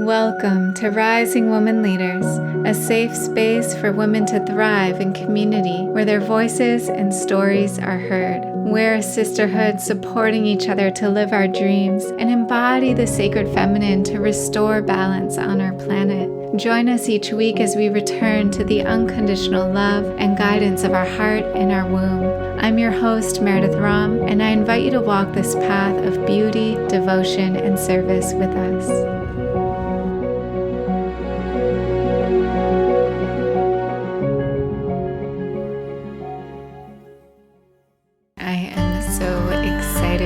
Welcome to Rising Woman Leaders, a safe space for women to thrive in community where their voices and stories are heard. We're a sisterhood supporting each other to live our dreams and embody the sacred feminine to restore balance on our planet. Join us each week as we return to the unconditional love and guidance of our heart and our womb. I'm your host, Meredith Rom, and I invite you to walk this path of beauty, devotion, and service with us.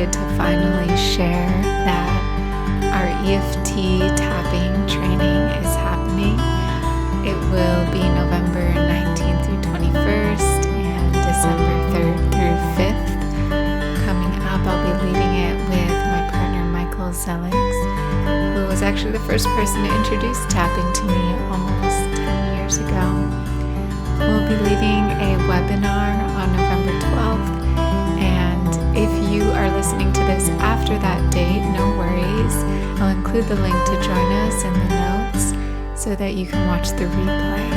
To finally share that our Eft Tapping Training is happening. It will be November 19th through 21st and December 3rd through 5th. Coming up, I'll be leading it with my partner Michael Zelix, who was actually the first person to introduce tapping to me almost 10 years ago. We'll be leading a webinar on November 12th. If you are listening to this after that date, no worries. I'll include the link to join us in the notes so that you can watch the replay.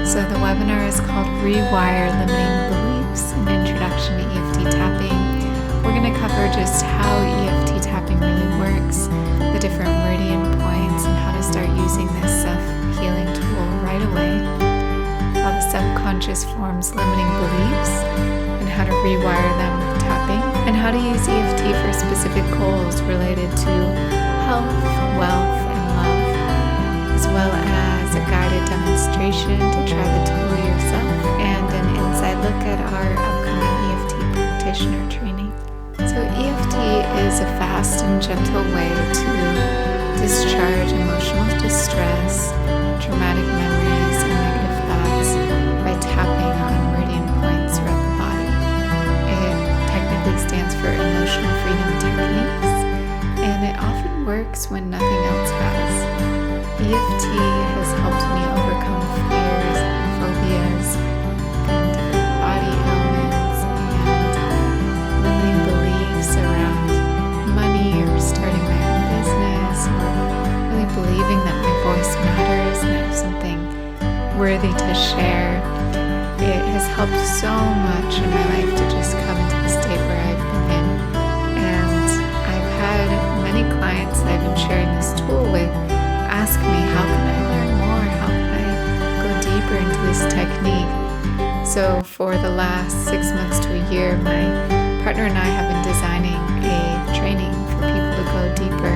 So the webinar is called Rewire Limiting Beliefs, an Introduction to EFT Tapping. We're going to cover just how EFT tapping really works, the different meridian points, and how to start using this self-healing tool right away, how the subconscious forms limiting beliefs, and how to rewire them with tapping, and how to use EFT for specific goals related to health, wealth, and love, as well as a guided demonstration to try the tool yourself, and an inside look at our upcoming EFT Practitioner training. So EFT is a fast and gentle way to discharge emotional distress, traumatic memories, and negative thoughts by tapping on meridian points throughout the body. It stands for Emotional Freedom Techniques, and it often works when nothing else has. EFT has helped me overcome fears and phobias and different body ailments and limiting beliefs around money or starting my own business, or really believing that my voice matters and I have something worthy to share. It has helped so much in my life to just come into the state where I've been in. And I've had many clients that I've been sharing this tool with ask me, how can I learn more? How can I go deeper into this technique? So for the last 6 months to a year, my partner and I have been designing a training for people to go deeper,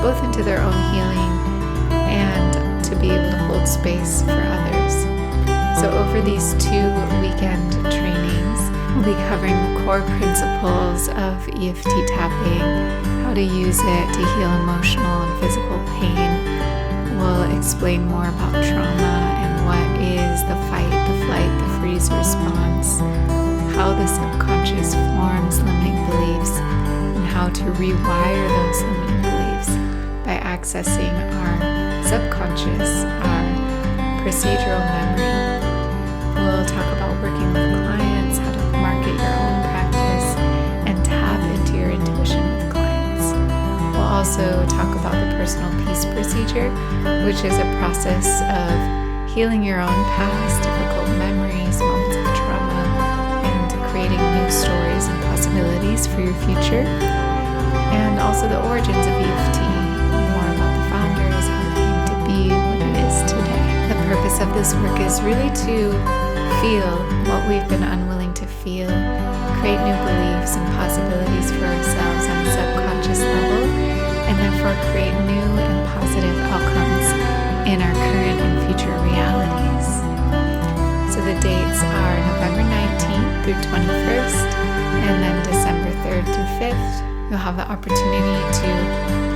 both into their own healing and to be able to hold space for others. So over these 2 weekend trainings, we'll be covering the core principles of EFT tapping, how to use it to heal emotional and physical pain. We'll explain more about trauma and what is the fight, the flight, the freeze response, how the subconscious forms limiting beliefs, and how to rewire those limiting beliefs by accessing our subconscious, our procedural memory. We'll talk about working with clients, how to market your own practice, and tap into your intuition with clients. We'll also talk about the personal peace procedure, which is a process of healing your own past, difficult memories, moments of trauma, and creating new stories and possibilities for your future. And also the origins of EFT, more about the founders, how it came to be what it is today. The purpose of this work is really to feel what we've been unwilling to feel, create new beliefs and possibilities for ourselves on a subconscious level, and therefore create new and positive outcomes in our current and future realities. So the dates are November 19th through 21st, and then December 3rd through 5th. You'll have the opportunity to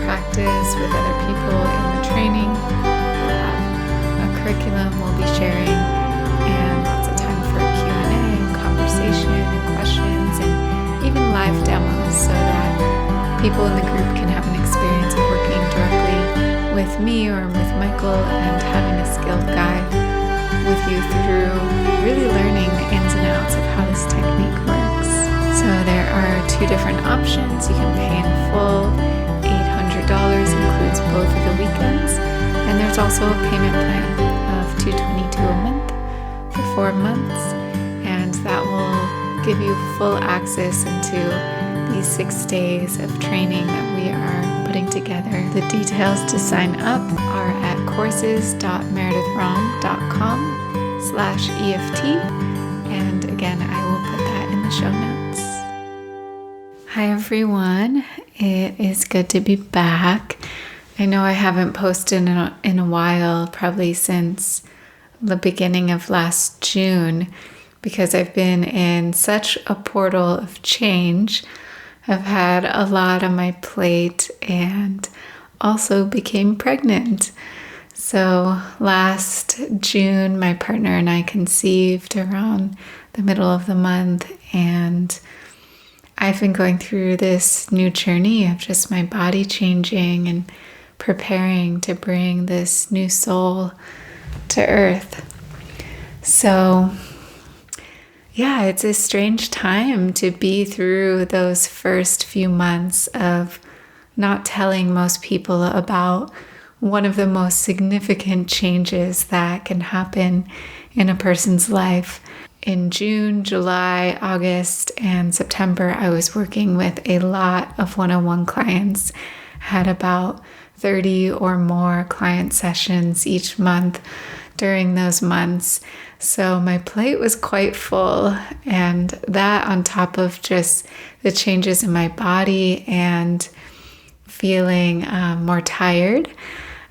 practice with other people in the training. We'll have a curriculum we'll be sharing, and lots of time for Q&A and conversation and questions, and even live demos so that people in the group can have an experience of working directly with me or with Michael and having a skilled guide with you through really learning the ins and outs of how this technique works. So there are 2 different options. You can pay in full. $800 includes both of the weekends. also a payment plan of $222 a month for 4 months, and that will give you full access into these 6 days of training that we are putting together. The details to sign up are at courses.meredithrom.com/EFT, and again, I will put that in the show notes. Hi everyone, it is good to be back. I know I haven't posted in a while, probably since the beginning of last June, because I've been in such a portal of change. I've had a lot on my plate and also became pregnant. So last June, my partner and I conceived around the middle of the month, and I've been going through this new journey of just my body changing and preparing to bring this new soul to earth. So yeah, it's a strange time to be through those first few months of not telling most people about one of the most significant changes that can happen in a person's life. In June, July, August, and September, I was working with a lot of one-on-one clients. I had about 30 or more client sessions each month during those months. So my plate was quite full, and that on top of just the changes in my body and feeling more tired,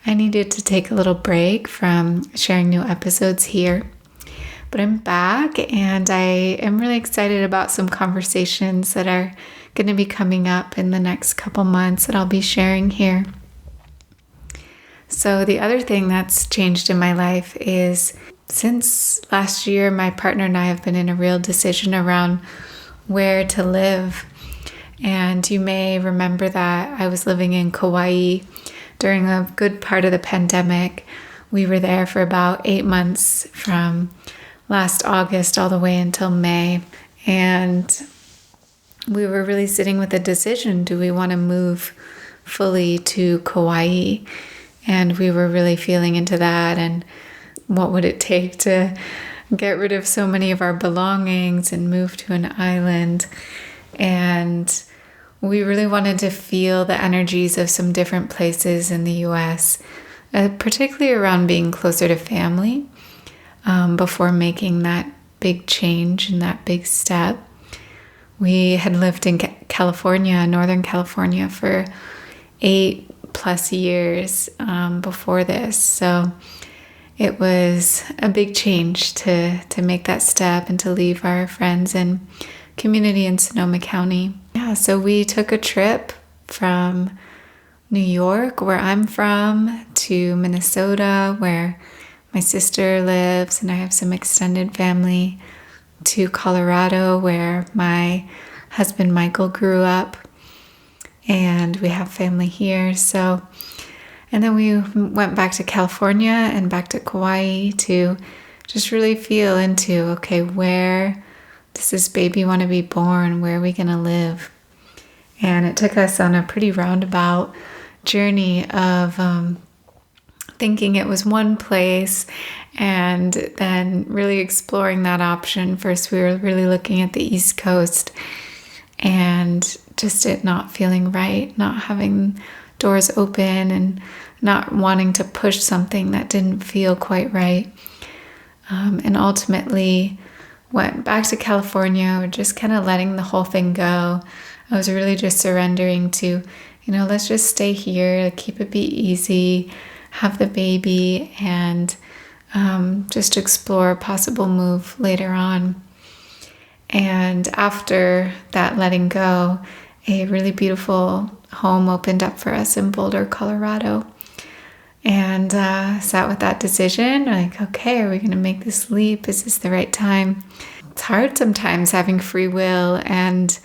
I needed to take a little break from sharing new episodes here. But I'm back, and I am really excited about some conversations that are going to be coming up in the next couple months that I'll be sharing here. So the other thing that's changed in my life is since last year, my partner and I have been in a real decision around where to live. And you may remember that I was living in Kauai during a good part of the pandemic. We were there for about 8 months from last August all the way until May. And we were really sitting with a decision. Do we want to move fully to Kauai? And we were really feeling into that, and what would it take to get rid of so many of our belongings and move to an island. And we really wanted to feel the energies of some different places in the US, particularly around being closer to family, before making that big change and that big step. We had lived in California, Northern California, for 8+ years before this. So it was a big change to make that step and to leave our friends and community in Sonoma County. Yeah, so we took a trip from New York, where I'm from, to Minnesota, where my sister lives, and I have some extended family, to Colorado, where my husband Michael grew up, and we have family here. And then we went back to California and back to Kauai to just really feel into, okay, where does this baby want to be born? Where are we going to live? And it took us on a pretty roundabout journey of thinking it was one place and then really exploring that option. First, we were really looking at the East Coast and just it not feeling right, not having doors open and not wanting to push something that didn't feel quite right. And ultimately went back to California, just kind of letting the whole thing go. I was really just surrendering to, let's just stay here, keep it be easy, have the baby, and just explore a possible move later on. And after that letting go, a really beautiful home opened up for us in Boulder, Colorado. And sat with that decision, like, okay, are we going to make this leap? Is this the right time? It's hard sometimes having free will and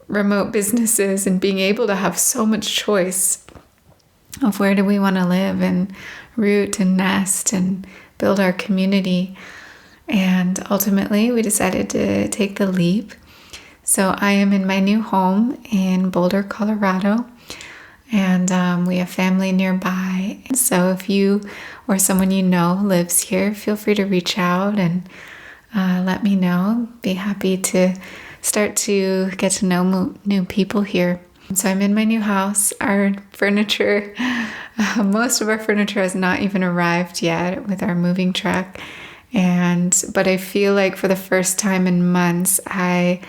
remote businesses and being able to have so much choice of where do we want to live and root and nest and build our community. And ultimately, we decided to take the leap. So I am in my new home in Boulder, Colorado. And we have family nearby. So if you or someone you know lives here, feel free to reach out and let me know. Be happy to start to get to know new people here. So I'm in my new house. Our furniture, most of our furniture has not even arrived yet with our moving truck. But I feel like for the first time in months, I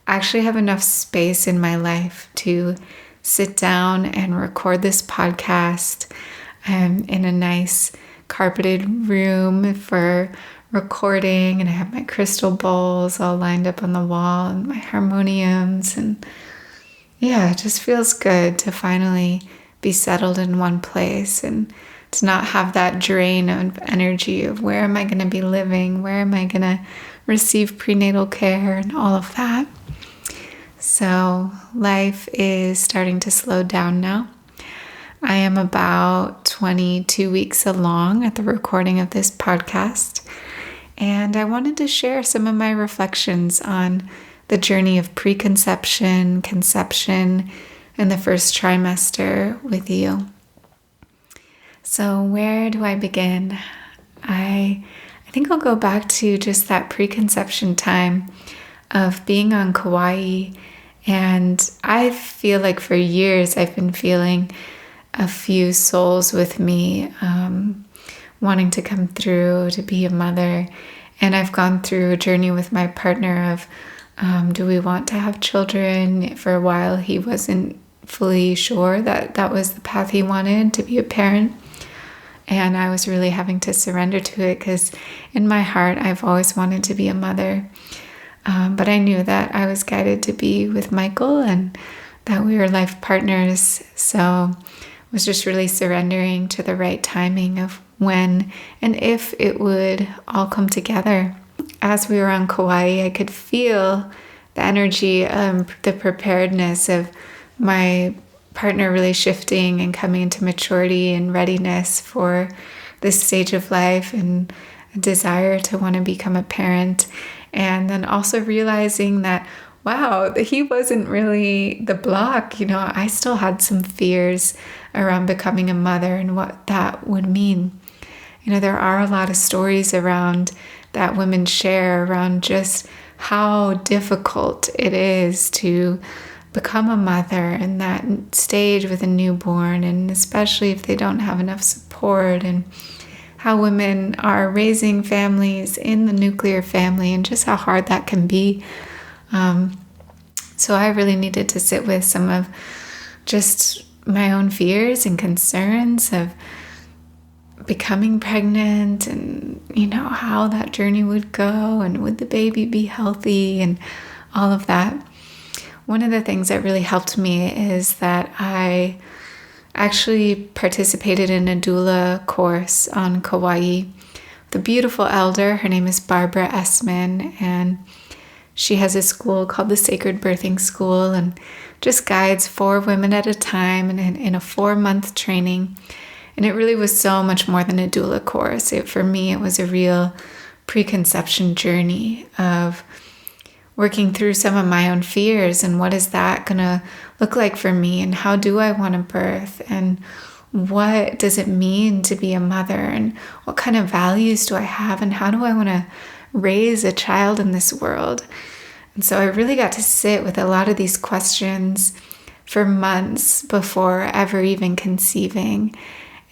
actually have enough space in my life to sit down and record this podcast in a nice carpeted room for recording. And I have my crystal bowls all lined up on the wall and my harmoniums. And yeah, it just feels good to finally be settled in one place and to not have that drain of energy of where am I going to be living, where am I going to receive prenatal care and all of that. So life is starting to slow down now. I am about 22 weeks along at the recording of this podcast, and I wanted to share some of my reflections on the journey of preconception, conception, and the first trimester with you. So where do I begin? I think I'll go back to just that preconception time of being on Kauai. And I feel like for years I've been feeling a few souls with me wanting to come through to be a mother. And I've gone through a journey with my partner of do we want to have children? For a while he wasn't fully sure that that was the path he wanted, to be a parent. And I was really having to surrender to it because in my heart, I've always wanted to be a mother. But I knew that I was guided to be with Michael and that we were life partners. So I was just really surrendering to the right timing of when and if it would all come together. As we were on Kauai, I could feel the energy, the preparedness of my partner really shifting and coming into maturity and readiness for this stage of life and a desire to want to become a parent. And then also realizing that, wow, he wasn't really the block. I still had some fears around becoming a mother and what that would mean. There are a lot of stories around that women share around just how difficult it is to become a mother in that stage with a newborn, and especially if they don't have enough support, and how women are raising families in the nuclear family and just how hard that can be. So I really needed to sit with some of just my own fears and concerns of becoming pregnant and, how that journey would go and would the baby be healthy and all of that. One of the things that really helped me is that I actually participated in a doula course on Kauai. The beautiful elder, her name is Barbara Essman, and she has a school called the Sacred Birthing School and just guides 4 women at a time and in a 4-month training. And it really was so much more than a doula course. For me, it was a real preconception journey of working through some of my own fears and what is that going to look like for me and how do I want to birth and what does it mean to be a mother and what kind of values do I have and how do I want to raise a child in this world. And so I really got to sit with a lot of these questions for months before ever even conceiving.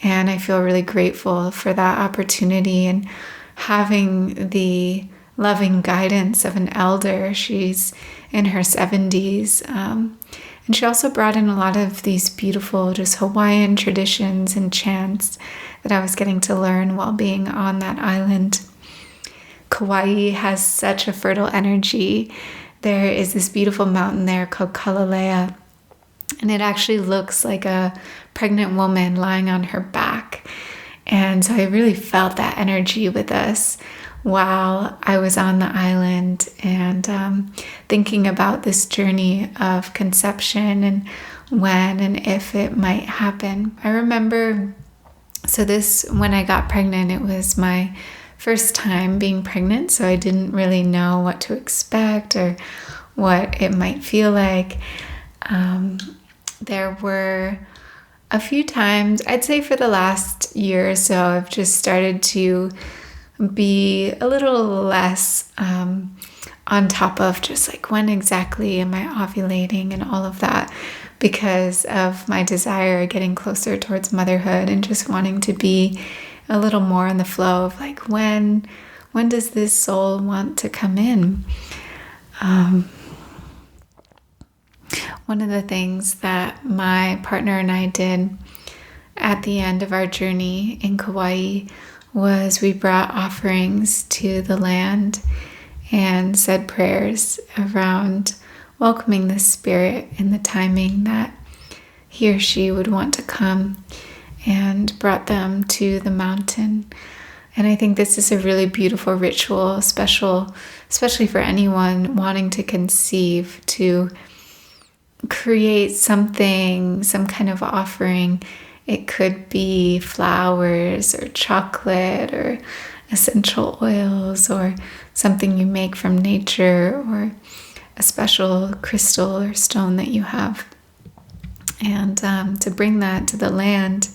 And I feel really grateful for that opportunity and having the loving guidance of an elder. She's in her 70s. And she also brought in a lot of these beautiful just Hawaiian traditions and chants that I was getting to learn while being on that island. Kauai has such a fertile energy. There is this beautiful mountain there called Kalalea, and it actually looks like a pregnant woman lying on her back. And so I really felt that energy with us while I was on the island and thinking about this journey of conception and when and if it might happen. I remember, when I got pregnant, it was my first time being pregnant, so I didn't really know what to expect or what it might feel like. There were a few times, I'd say for the last year or so, I've just started to be a little less on top of just like when exactly am I ovulating and all of that, because of my desire getting closer towards motherhood and just wanting to be a little more in the flow of like when does this soul want to come in. One of the things that my partner and I did at the end of our journey in Kauai was we brought offerings to the land and said prayers around welcoming the spirit in the timing that he or she would want to come, and brought them to the mountain. And I think this is a really beautiful ritual, especially for anyone wanting to conceive, to create something, some kind of offering. It could be flowers or chocolate or essential oils or something you make from nature or a special crystal or stone that you have. And to bring that to the land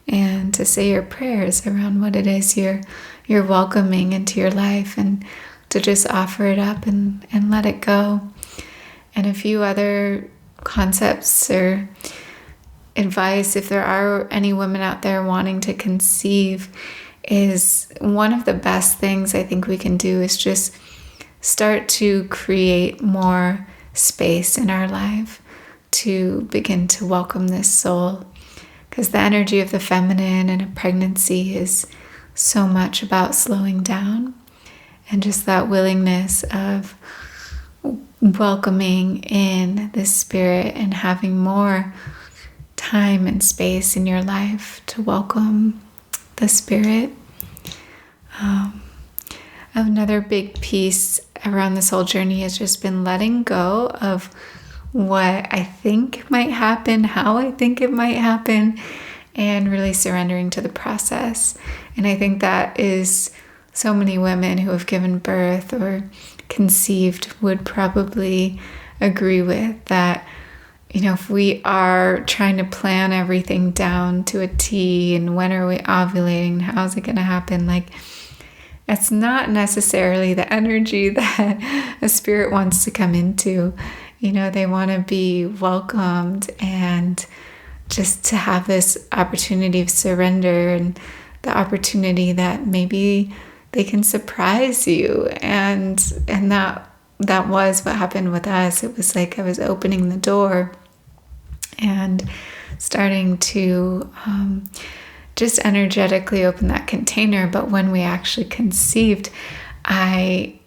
and to say your prayers around what it is you're welcoming into your life, and to just offer it up and let it go. And a few other concepts or advice, if there are any women out there wanting to conceive, is one of the best things I think we can do is just start to create more space in our life to begin to welcome this soul. Because the energy of the feminine in a pregnancy is so much about slowing down, and just that willingness of welcoming in this spirit and having more time and space in your life to welcome the spirit. Another big piece around this whole journey has just been letting go of what I think might happen, how I think it might happen, and really surrendering to the process. And I think that is so many women who have given birth or conceived would probably agree with that. You know, if we are trying to plan everything down to a T and when are we ovulating, how's it going to happen, like, it's not necessarily the energy that a spirit wants to come into. You know, they want to be welcomed and just to have this opportunity of surrender and the opportunity that maybe they can surprise you. And that was what happened with us. It was like I was opening the door and starting to just energetically open that container. But when we actually conceived, I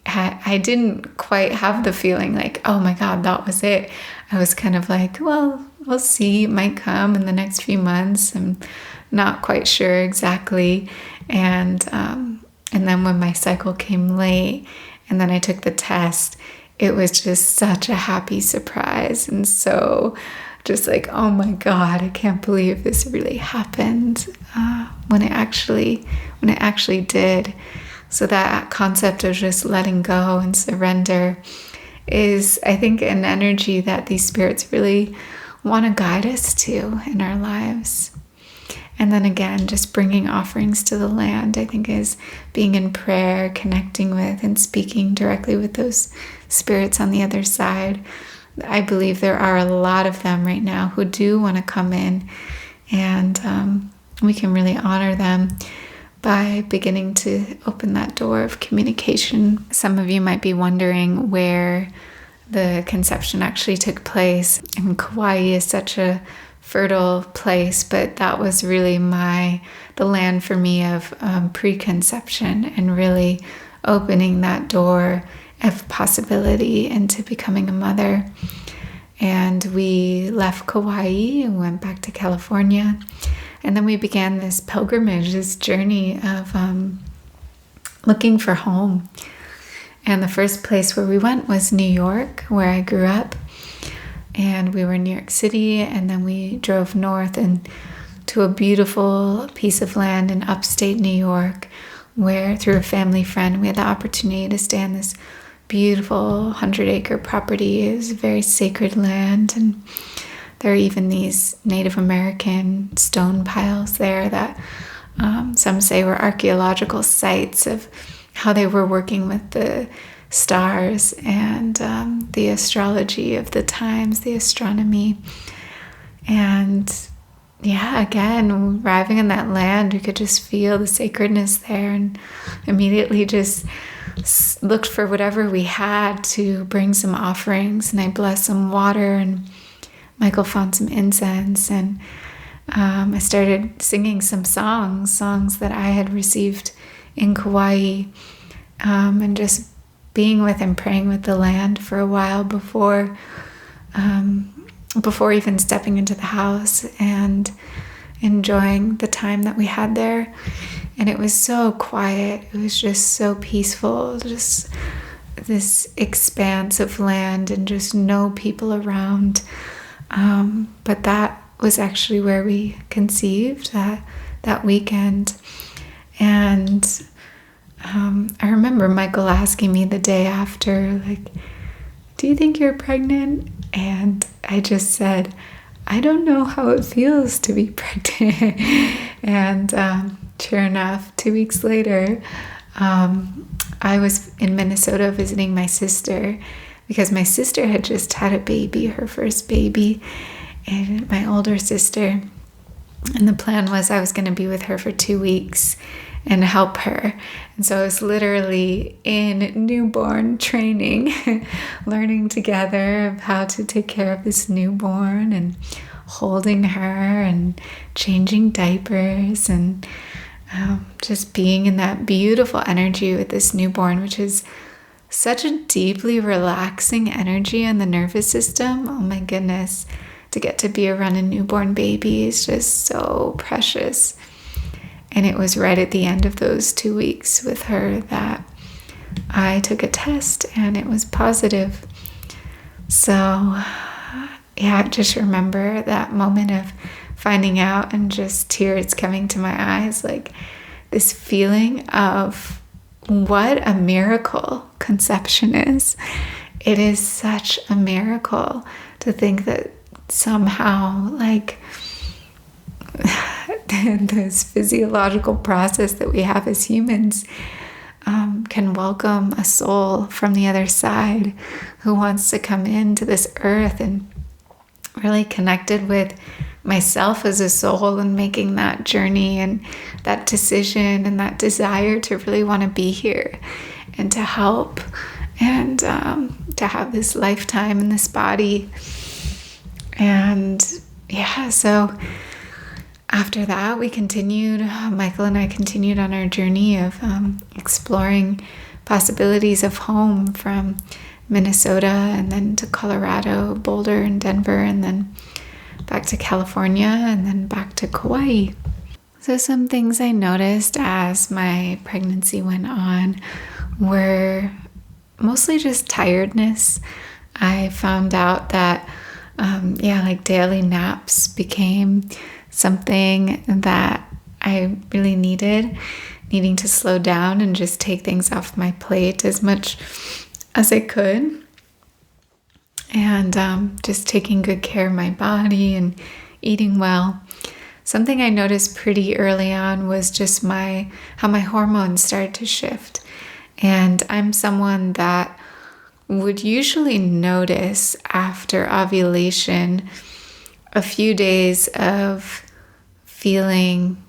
didn't quite have the feeling like, oh my God, that was it. I was kind of like, well, we'll see. It might come in the next few months. I'm not quite sure exactly. And then when my cycle came late and then I took the test, it was just such a happy surprise. And so just like, oh my God, I can't believe this really happened when it actually did. So that concept of just letting go and surrender is, I think, an energy that these spirits really want to guide us to in our lives. And then again, just bringing offerings to the land, I think, is being in prayer, connecting with and speaking directly with those spirits on the other side. I believe there are a lot of them right now who do want to come in, and we can really honor them by beginning to open that door of communication. Some of you might be wondering where the conception actually took place. And Kauai is such a fertile place, but that was really the land for me of preconception and really opening that door of possibility into becoming a mother. And we left Kauai and went back to California. And then we began this pilgrimage, this journey of looking for home. And the first place where we went was New York, where I grew up. And we were in New York City, and then we drove north and to a beautiful piece of land in upstate New York, where through a family friend, we had the opportunity to stay on this beautiful 100-acre property. It was very sacred land, and there are even these Native American stone piles there that some say were archaeological sites of how they were working with the stars and the astrology of the times, the astronomy. And yeah, again, arriving in that land, we could just feel the sacredness there, and immediately just looked for whatever we had to bring some offerings. And I blessed some water, and Michael found some incense, and I started singing some songs that I had received in Kauai, and just being with and praying with the land for a while before even stepping into the house and enjoying the time that we had there. And it was so quiet. It was just so peaceful, just this expanse of land and just no people around. But that was actually where we conceived that weekend. And I remember Michael asking me the day after, like, do you think you're pregnant? And I just said, I don't know how it feels to be pregnant. And sure enough, 2 weeks later, I was in Minnesota visiting my sister, because my sister had just had a baby, her first baby, and my older sister. And the plan was I was going to be with her for 2 weeks and help her. And so I was literally in newborn training, learning together how to take care of this newborn and holding her and changing diapers and just being in that beautiful energy with this newborn, which is such a deeply relaxing energy on the nervous system. Oh my goodness, to get to be around a newborn baby is just so precious. And it was right at the end of those 2 weeks with her that I took a test and it was positive. So yeah, I just remember that moment of finding out and just tears coming to my eyes, like this feeling of what a miracle conception is. It is such a miracle to think that somehow, like, this physiological process that we have as humans can welcome a soul from the other side who wants to come into this earth and really connected with myself as a soul and making that journey and that decision and that desire to really want to be here and to help and to have this lifetime in this body. And yeah, so after that, Michael and I continued on our journey of exploring possibilities of home from Minnesota and then to Colorado, Boulder and Denver, and then back to California and then back to Kauai. So some things I noticed as my pregnancy went on were mostly just tiredness. I found out that, like daily naps became something that I really needing to slow down and just take things off my plate as much as I could. And just taking good care of my body and eating well. Something I noticed pretty early on was just how my hormones started to shift. And I'm someone that would usually notice after ovulation a few days of feeling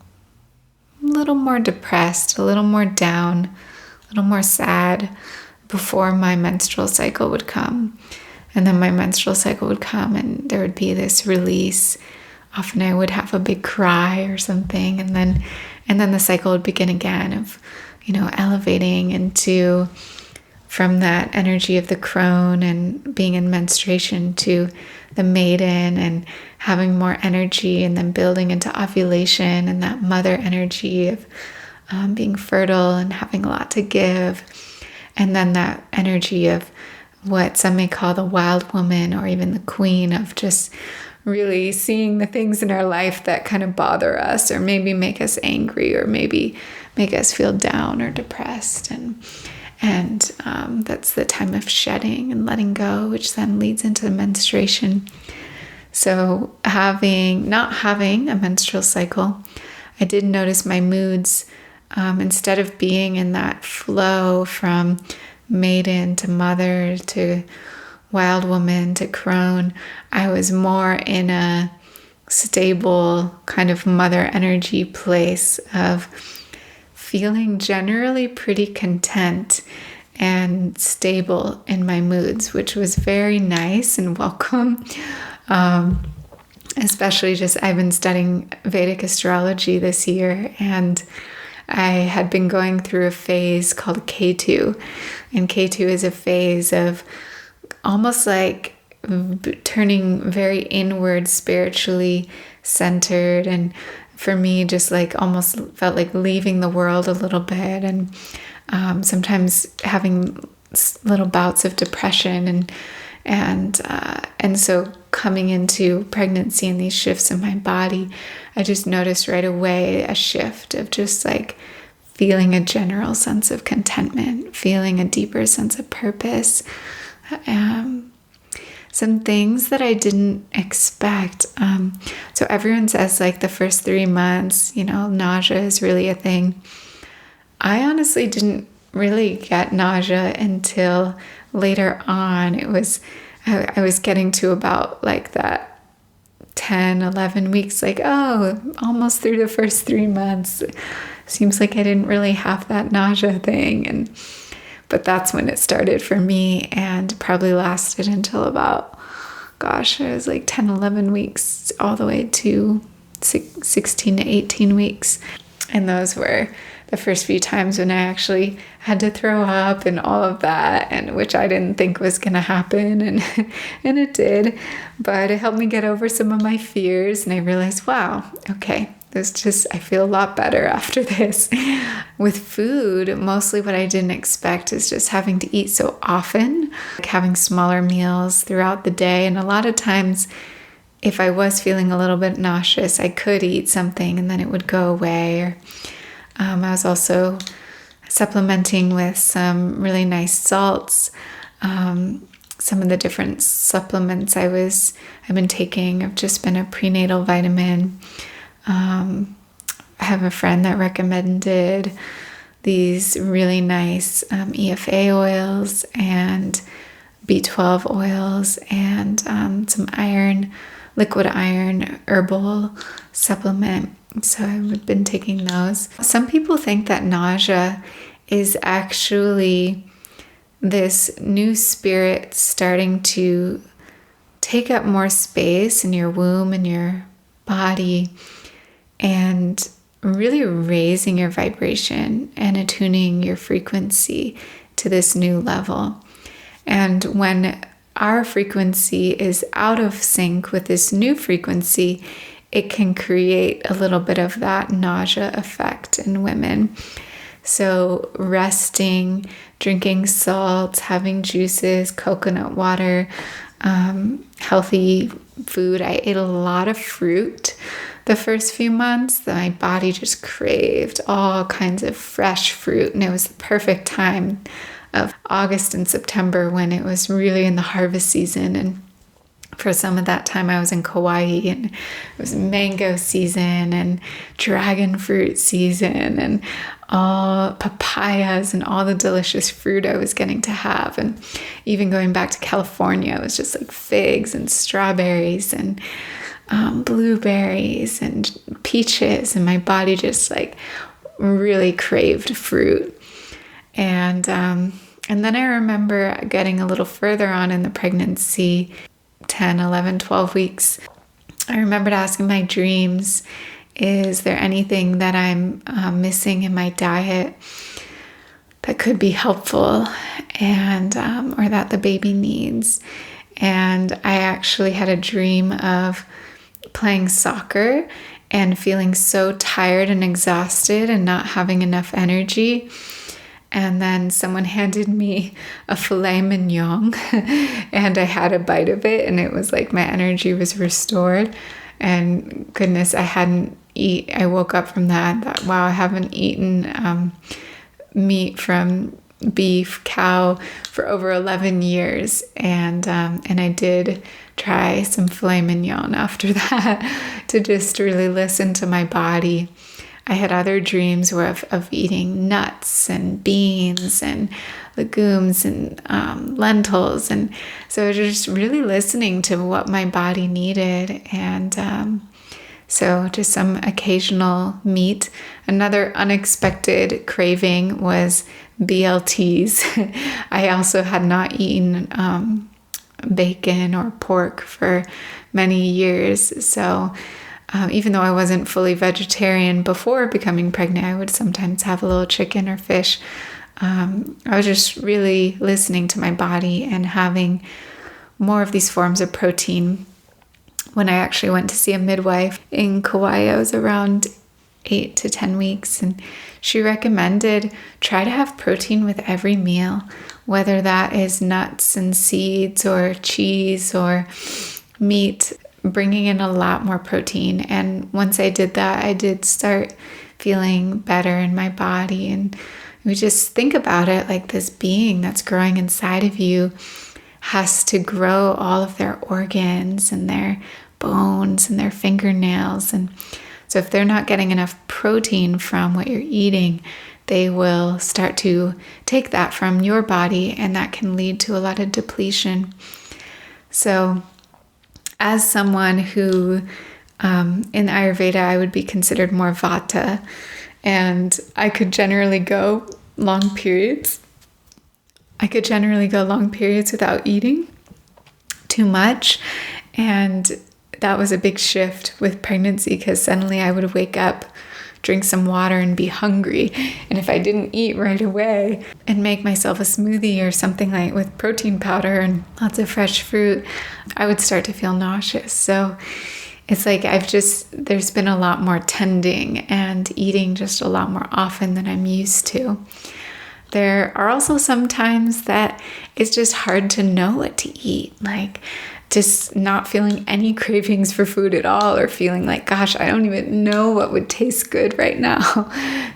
a little more depressed, a little more down, a little more sad before my menstrual cycle would come. And then my menstrual cycle would come and there would be this release. Often I would have a big cry or something, and then the cycle would begin again of, elevating into from that energy of the crone and being in menstruation to the maiden and having more energy, and then building into ovulation and that mother energy of being fertile and having a lot to give. And then that energy of what some may call the wild woman or even the queen, of just really seeing the things in our life that kind of bother us or maybe make us angry or maybe make us feel down or depressed. And that's the time of shedding and letting go, which then leads into the menstruation. So not having a menstrual cycle, I did notice my moods, instead of being in that flow from maiden to mother to wild woman to crone, I was more in a stable kind of mother energy place of feeling generally pretty content and stable in my moods, which was very nice and welcome. Especially I've been studying Vedic astrology this year, and I had been going through a phase called K2. And K2 is a phase of almost like turning very inward, spiritually centered. And for me, just like almost felt like leaving the world a little bit, and sometimes having little bouts of depression, and so coming into pregnancy and these shifts in my body, I just noticed right away a shift of just like feeling a general sense of contentment, feeling a deeper sense of purpose. Some things that I didn't expect. So everyone says like the first 3 months, nausea is really a thing. I honestly didn't really get nausea until later on. I was getting to about like that 10, 11 weeks, like, almost through the first 3 months. Seems like I didn't really have that nausea thing. But that's when it started for me, and probably lasted until about, it was like 10, 11 weeks, all the way to 16 to 18 weeks. And those were the first few times when I actually had to throw up and all of that, and which I didn't think was going to happen, and it did. But it helped me get over some of my fears, and I realized, wow, okay, I feel a lot better after this. With food, mostly what I didn't expect is just having to eat so often, like having smaller meals throughout the day. And a lot of times, if I was feeling a little bit nauseous, I could eat something and then it would go away. Or I was also supplementing with some really nice salts. Some of the different supplements I've been taking have just been a prenatal vitamin. I have a friend that recommended these really nice EFA oils and B12 oils and some liquid iron herbal supplement. So I've been taking those. Some people think that nausea is actually this new spirit starting to take up more space in your womb and your body, and really raising your vibration and attuning your frequency to this new level. And when our frequency is out of sync with this new frequency, it can create a little bit of that nausea effect in women. So resting, drinking salts, having juices, coconut water, healthy food. I ate a lot of fruit the first few months. My body just craved all kinds of fresh fruit, and it was the perfect time of August and September when it was really in the harvest season. And for some of that time I was in Kauai, and it was mango season and dragon fruit season and all papayas and all the delicious fruit I was getting to have. And even going back to California, it was just like figs and strawberries and blueberries and peaches, and my body just like really craved fruit. And then I remember getting a little further on in the pregnancy, 10, 11, 12 weeks. I remembered asking my dreams, is there anything that I'm missing in my diet that could be helpful, and or that the baby needs? And I actually had a dream of playing soccer and feeling so tired and exhausted and not having enough energy. And then someone handed me a filet mignon and I had a bite of it, and it was like my energy was restored. And goodness, I woke up from that and thought, wow, I haven't eaten meat from beef, cow for over 11 years. And I did try some filet mignon after that to just really listen to my body. I had other dreams of eating nuts and beans and legumes and lentils. And so I was just really listening to what my body needed. And so just some occasional meat. Another unexpected craving was BLTs. I also had not eaten bacon or pork for many years. So even though I wasn't fully vegetarian before becoming pregnant, I would sometimes have a little chicken or fish. I was just really listening to my body and having more of these forms of protein. When I actually went to see a midwife in Kauai, I was around 8 to 10 weeks, and she recommended try to have protein with every meal, whether that is nuts and seeds or cheese or meat, bringing in a lot more protein. And once I did that, I did start feeling better in my body. And we just think about it like this being that's growing inside of you has to grow all of their organs and their bones and their fingernails. And so if they're not getting enough protein from what you're eating, they will start to take that from your body, and that can lead to a lot of depletion. So as someone who in Ayurveda, I would be considered more Vata, and I could generally go long periods. Without eating too much. And that was a big shift with pregnancy, because suddenly I would wake up, drink some water, and be hungry. And if I didn't eat right away and make myself a smoothie or something like with protein powder and lots of fresh fruit, I would start to feel nauseous. So it's like there's been a lot more tending and eating just a lot more often than I'm used to. There are also some times that it's just hard to know what to eat, like just not feeling any cravings for food at all, or feeling like, gosh, I don't even know what would taste good right now.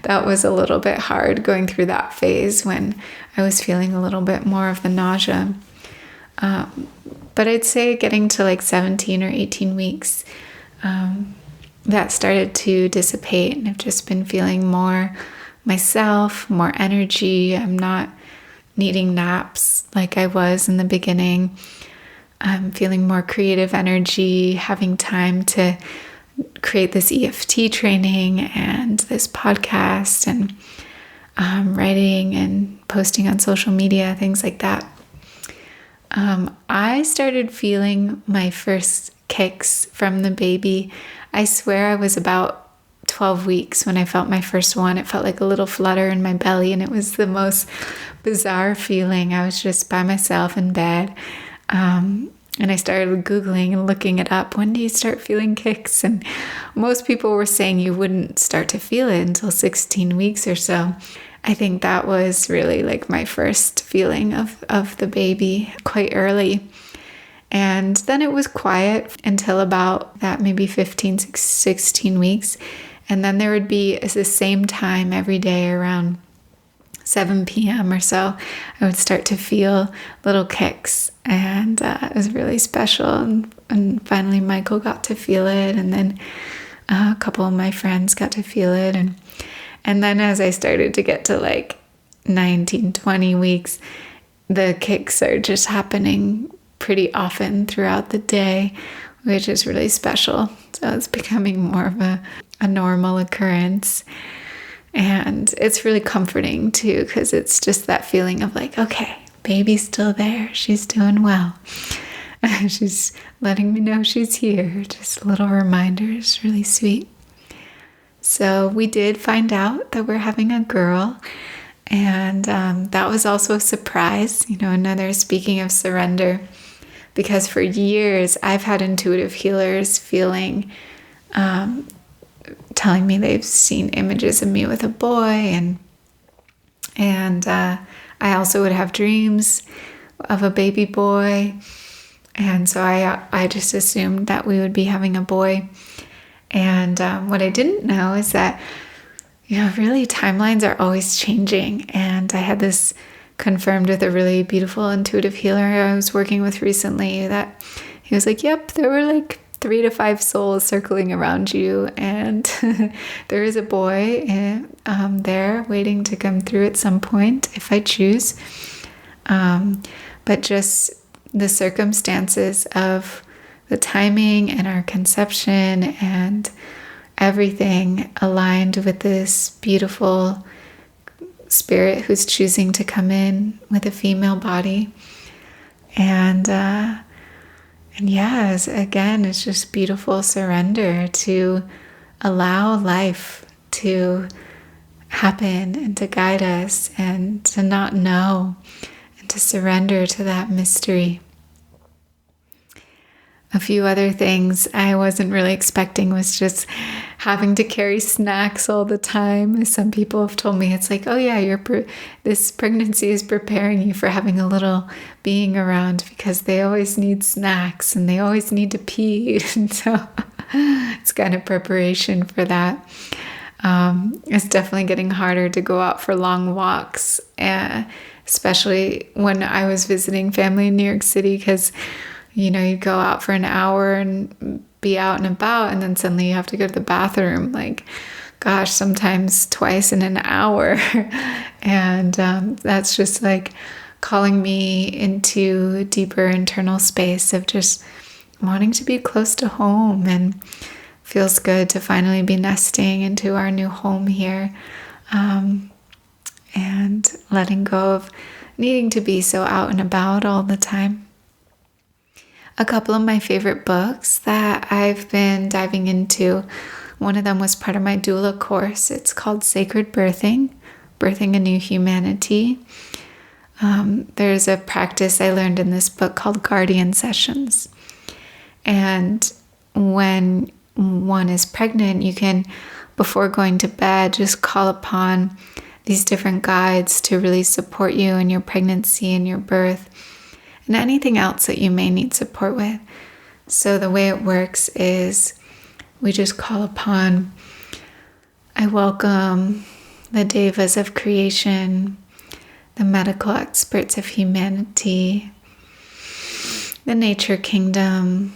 That was a little bit hard going through that phase when I was feeling a little bit more of the nausea. But I'd say getting to like 17 or 18 weeks, that started to dissipate, and I've just been feeling more myself, more energy. I'm not needing naps like I was in the beginning. I'm feeling more creative energy, having time to create this EFT training and this podcast, and writing and posting on social media, things like that. I started feeling my first kicks from the baby. I swear I was about 12 weeks when I felt my first one. It felt like a little flutter in my belly, and it was the most bizarre feeling. I was just by myself in bed. And I started Googling and looking it up. When do you start feeling kicks? And most people were saying you wouldn't start to feel it until 16 weeks or so. I think that was really like my first feeling of the baby, quite early. And then it was quiet until about that maybe 15, 16 weeks. And then there would be the same time every day around 7 p.m. or so, I would start to feel little kicks, and it was really special. And finally Michael got to feel it, and then a couple of my friends got to feel it. And then as I started to get to like 19, 20 weeks, the kicks are just happening pretty often throughout the day, which is really special. So it's becoming more of a normal occurrence. And it's really comforting too, because it's just that feeling of like, okay, baby's still there. She's doing well. She's letting me know she's here. Just a little reminder. It's really sweet. So we did find out that we're having a girl. And that was also a surprise. Speaking of surrender, because for years I've had intuitive healers telling me they've seen images of me with a boy, and I also would have dreams of a baby boy, and so I just assumed that we would be having a boy. And what I didn't know is that really timelines are always changing, and I had this confirmed with a really beautiful intuitive healer I was working with recently that he was like, yep, there were like 3 to 5 souls circling around you, and there is a boy there waiting to come through at some point if I choose. But just the circumstances of the timing and our conception and everything aligned with this beautiful spirit who's choosing to come in with a female body. And yes, again, it's just beautiful surrender to allow life to happen and to guide us and to not know and to surrender to that mystery. A few other things I wasn't really expecting was just having to carry snacks all the time. Some people have told me it's like, oh yeah, this pregnancy is preparing you for having a little being around because they always need snacks and they always need to pee. And so it's kind of preparation for that. It's definitely getting harder to go out for long walks, especially when I was visiting family in New York City, because you go out for an hour and be out and about, and then suddenly you have to go to the bathroom, like, gosh, sometimes twice in an hour. And that's just like calling me into a deeper internal space of just wanting to be close to home, and feels good to finally be nesting into our new home here, and letting go of needing to be so out and about all the time. A couple of my favorite books that I've been diving into, one of them was part of my doula course. It's called Sacred Birthing, Birthing a New Humanity. There's a practice I learned in this book called guardian sessions. And when one is pregnant, you can, before going to bed, just call upon these different guides to really support you in your pregnancy and your birth, and anything else that you may need support with. So the way it works is we just call upon, I welcome the devas of creation, the medical experts of humanity, the nature kingdom,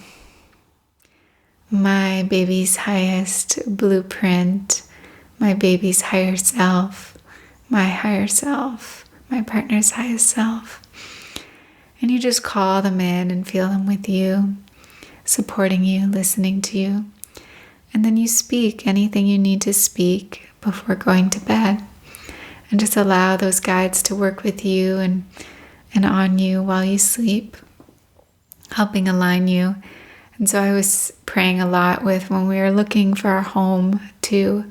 my baby's highest blueprint, my baby's higher self, my partner's highest self. And you just call them in and feel them with you, supporting you, listening to you. And then you speak anything you need to speak before going to bed. And just allow those guides to work with you and on you while you sleep, helping align you. And so I was praying a lot with when we were looking for our home to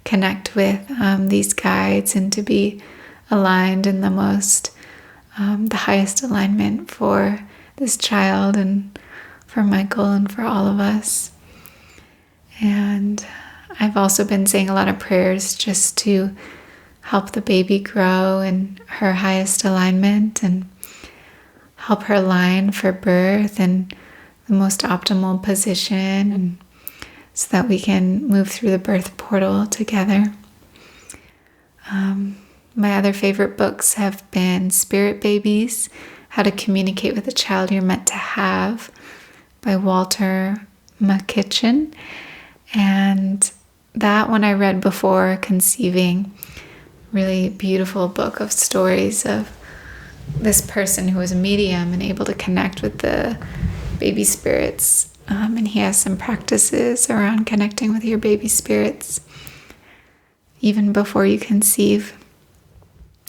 connect with these guides and to be aligned in the most the highest alignment for this child and for Michael and for all of us. And I've also been saying a lot of prayers just to help the baby grow in her highest alignment and help her align for birth and the most optimal position, and so that we can move through the birth portal together. My other favorite books have been Spirit Babies, How to Communicate with the Child You're Meant to Have by Walter Makichen. And that one I read before conceiving. Really beautiful book of stories of this person who was a medium and able to connect with the baby spirits. And he has some practices around connecting with your baby spirits even before you conceive.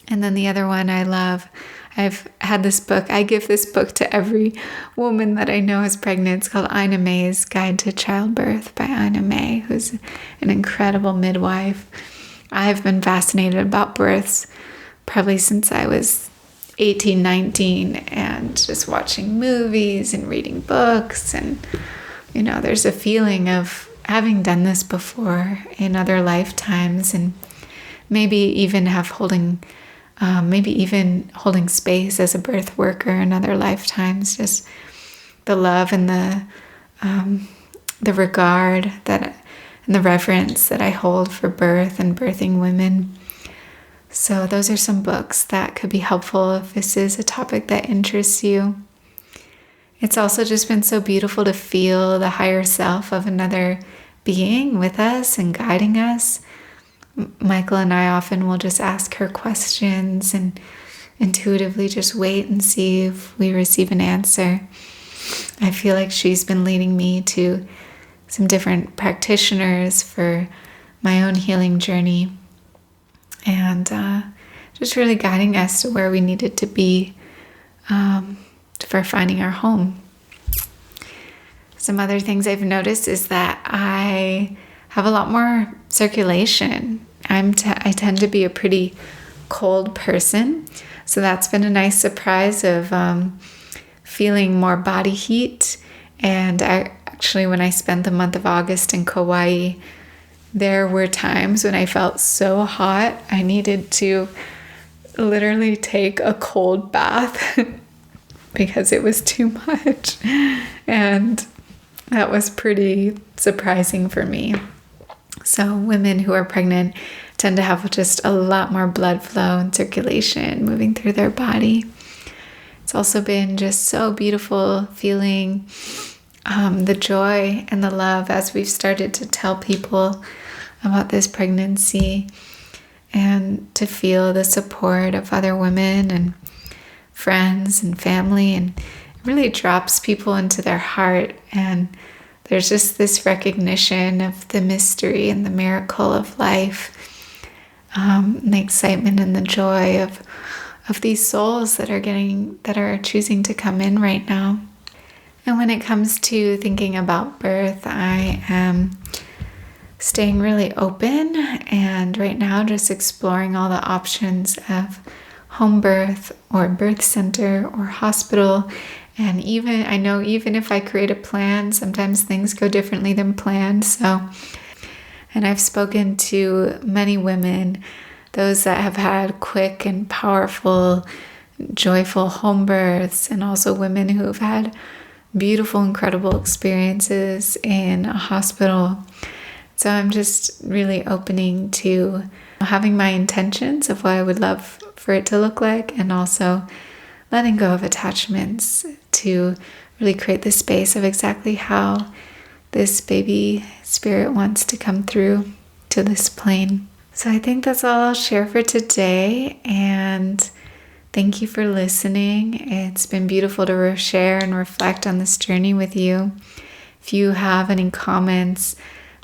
And then the other one I love, I've had this book, I give this book to every woman that I know is pregnant. It's called Ina May's Guide to Childbirth by Ina May, who's an incredible midwife. I've been fascinated about births probably since I was 18, 19, and just watching movies and reading books. And, there's a feeling of having done this before in other lifetimes, and maybe even holding space as a birth worker in other lifetimes. Just the love and the regard and the reverence that I hold for birth and birthing women. So those are some books that could be helpful if this is a topic that interests you. It's also just been so beautiful to feel the higher self of another being with us and guiding us. Michael and I often will just ask her questions and intuitively just wait and see if we receive an answer. I feel like she's been leading me to some different practitioners for my own healing journey, and just really guiding us to where we needed to be for finding our home. Some other things I've noticed is that I have a lot more circulation. I tend to be a pretty cold person, so that's been a nice surprise of feeling more body heat. And actually, when I spent the month of August in Kauai, there were times when I felt so hot, I needed to literally take a cold bath because it was too much. And that was pretty surprising for me. So women who are pregnant tend to have just a lot more blood flow and circulation moving through their body. It's also been just so beautiful feeling the joy and the love as we've started to tell people about this pregnancy, and to feel the support of other women and friends and family, and it really drops people into their heart. And there's just this recognition of the mystery and the miracle of life, and the excitement and the joy of these souls that are choosing to come in right now. And when it comes to thinking about birth, I am staying really open, and right now just exploring all the options of home birth or birth center or hospital. And even if I create a plan, sometimes things go differently than planned. And I've spoken to many women, those that have had quick and powerful, joyful home births, and also women who have had beautiful, incredible experiences in a hospital. So I'm just really opening to having my intentions of what I would love for it to look like, and also letting go of attachments to really create the space of exactly how this baby spirit wants to come through to this plane. So I think that's all I'll share for today, and thank you for listening. It's been beautiful to share and reflect on this journey with you. If you have any comments,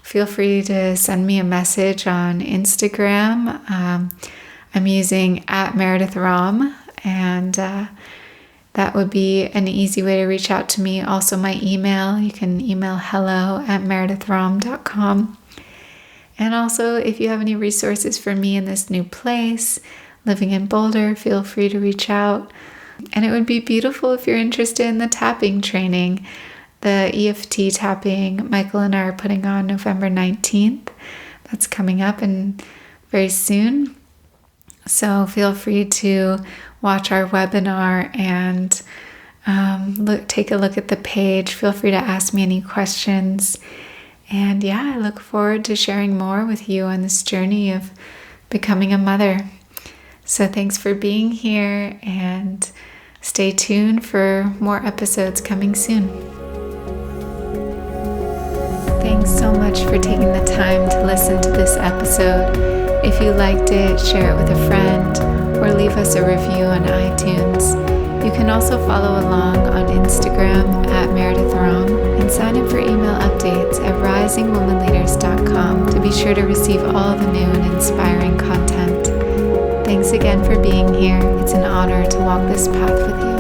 feel free to send me a message on Instagram. I'm using @Meredith Rom, and that would be an easy way to reach out to me. Also, my email, you can email hello@meredithrom.com. And also, if you have any resources for me in this new place, living in Boulder, feel free to reach out. And it would be beautiful if you're interested in the tapping training. The Eft tapping Michael and I are putting on November 19th. That's coming up and very soon. So feel free to watch our webinar and take a look at the page. Feel free to ask me any questions. And I look forward to sharing more with you on this journey of becoming a mother. So thanks for being here, and stay tuned for more episodes coming soon. Thanks so much for taking the time to listen to this episode. If you liked it, share it with a friend or leave us a review on iTunes. You can also follow along on Instagram @Meredith Rom, and sign up for email updates at risingwomanleaders.com to be sure to receive all the new and inspiring content. Thanks again for being here. It's an honor to walk this path with you.